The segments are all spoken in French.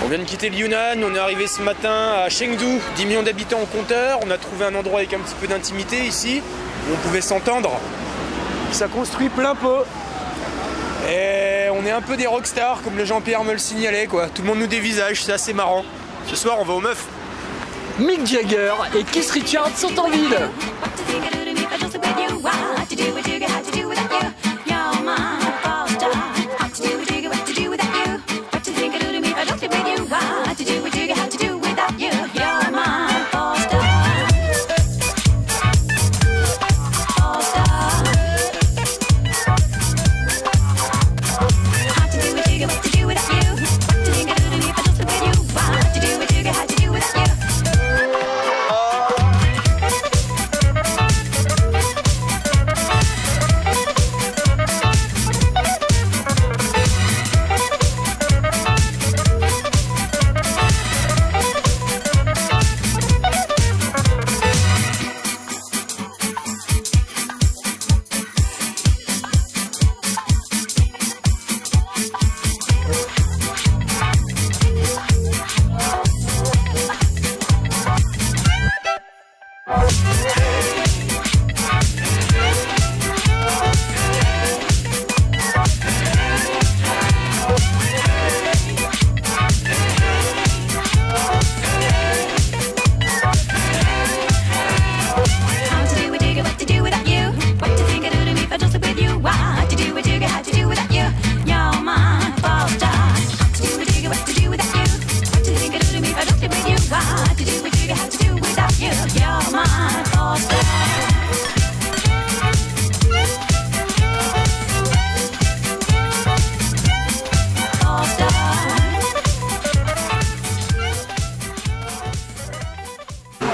On vient de quitter le Yunnan, on est arrivé ce matin à Chengdu, 10 millions d'habitants au compteur. On a trouvé un endroit avec un petit peu d'intimité ici, où on pouvait s'entendre. Ça construit plein pot. Et on est un peu des rockstars, comme le Jean-Pierre me le signalait, quoi. Tout le monde nous dévisage, c'est assez marrant. Ce soir, on va aux meufs. Mick Jagger et Keith Richards sont en ville.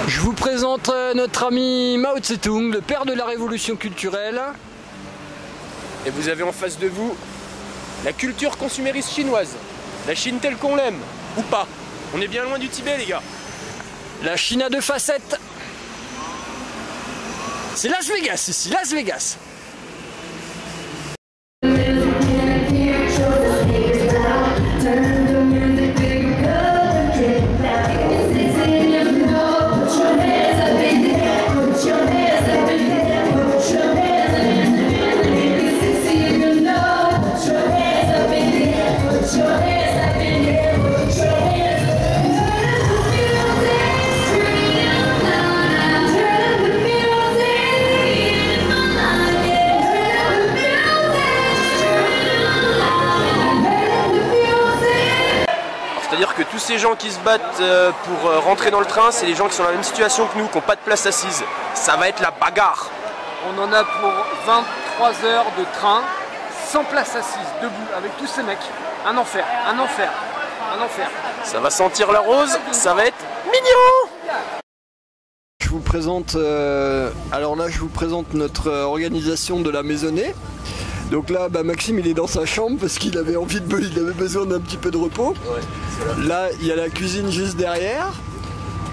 Je vous présente notre ami Mao Tse-tung, le père de la révolution culturelle. Et vous avez en face de vous la culture consumériste chinoise. La Chine telle qu'on l'aime, ou pas. On est bien loin du Tibet, les gars. La Chine à deux facettes. C'est Las Vegas ici, Las Vegas. C'est-à-dire que tous ces gens qui se battent pour rentrer dans le train, c'est les gens qui sont dans la même situation que nous, qui n'ont pas de place assise. Ça va être la bagarre. On en a pour 23 heures de train, sans place assise, debout, avec tous ces mecs. Un enfer, un enfer, un enfer. Ça va sentir la rose, ça va être mignon. Je vous présente, alors là je vous présente notre organisation de la maisonnée. Donc là, Maxime il est dans sa chambre parce qu'il avait envie de, il avait besoin d'un petit peu de repos. Ouais, là, il y a la cuisine juste derrière.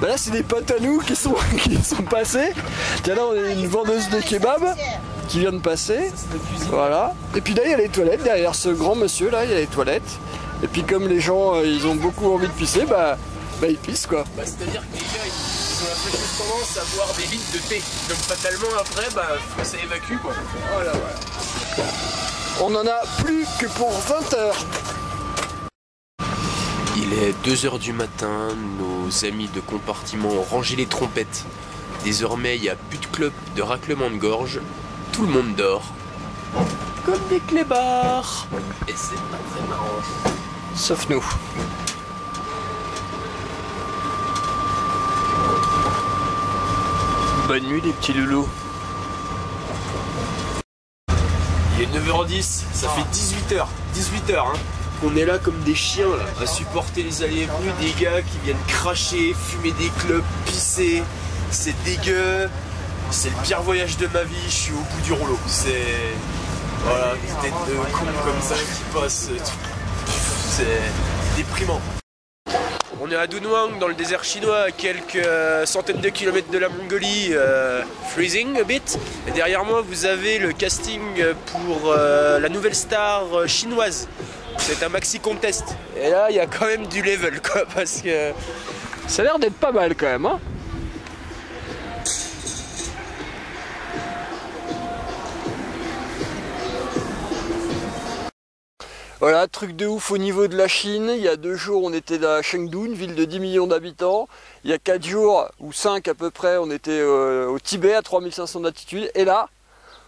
Là, c'est des potes à nous qui sont passés. Tiens, là, on a une vendeuse de kebab qui vient de passer. Voilà. Et puis là, il y a les toilettes derrière ce grand monsieur là. Il y a les toilettes. Et puis comme les gens, ils ont beaucoup envie de pisser, ils pissent quoi. C'est-à-dire que les gars, ils ont la fâcheuse tendance à boire des litres de thé. Donc fatalement après, ça évacue quoi. Voilà, voilà. On en a plus que pour 20 heures. Il est 2 h du matin, nos amis de compartiment ont rangé les trompettes. Désormais, il n'y a plus de clopes, de raclement de gorge. Tout le monde dort. Comme des clébards. Et c'est pas très marrant. Sauf nous. Bonne nuit les petits loulous. Il est 9h10, ça fait 18h. 18h, hein. On est là comme des chiens, là, à supporter les allées et venues des gars qui viennent cracher, fumer des clopes, pisser. C'est dégueu. C'est le pire voyage de ma vie, je suis au bout du rouleau. C'est... Voilà, des têtes de cons comme ça qui passent. C'est déprimant. On est à Dunhuang, dans le désert chinois, à quelques centaines de kilomètres de la Mongolie, freezing a bit. Et derrière moi, vous avez le casting pour la nouvelle star chinoise C'est un maxi contest. Et là, il y a quand même du level, quoi, parce que... Ça a l'air d'être pas mal quand même, hein. Voilà, truc de ouf au niveau de la Chine. Il y a 2 jours, on était à Chengdu, une ville de 10 millions d'habitants. Il y a 4 jours, ou 5 à peu près, on était au Tibet, à 3500 d'altitude. Et là,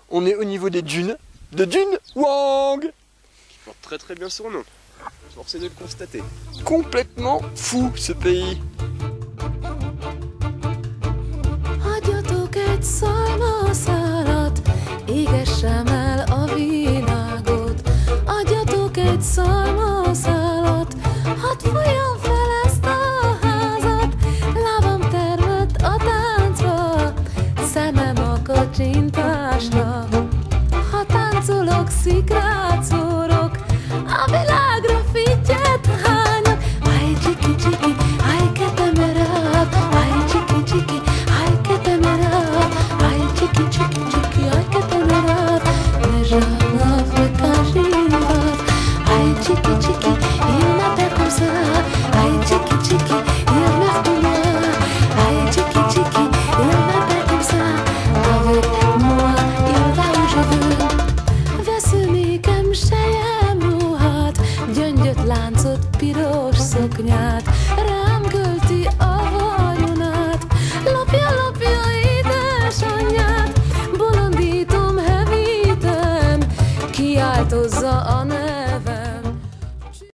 on est au niveau des dunes, de Dune Wang. Qui porte très très bien son nom. Force est de le constater. Complètement fou, ce pays. Adjatok egy szalmaszálat, égessem el a világot. Adjatok egy szalmaszálat.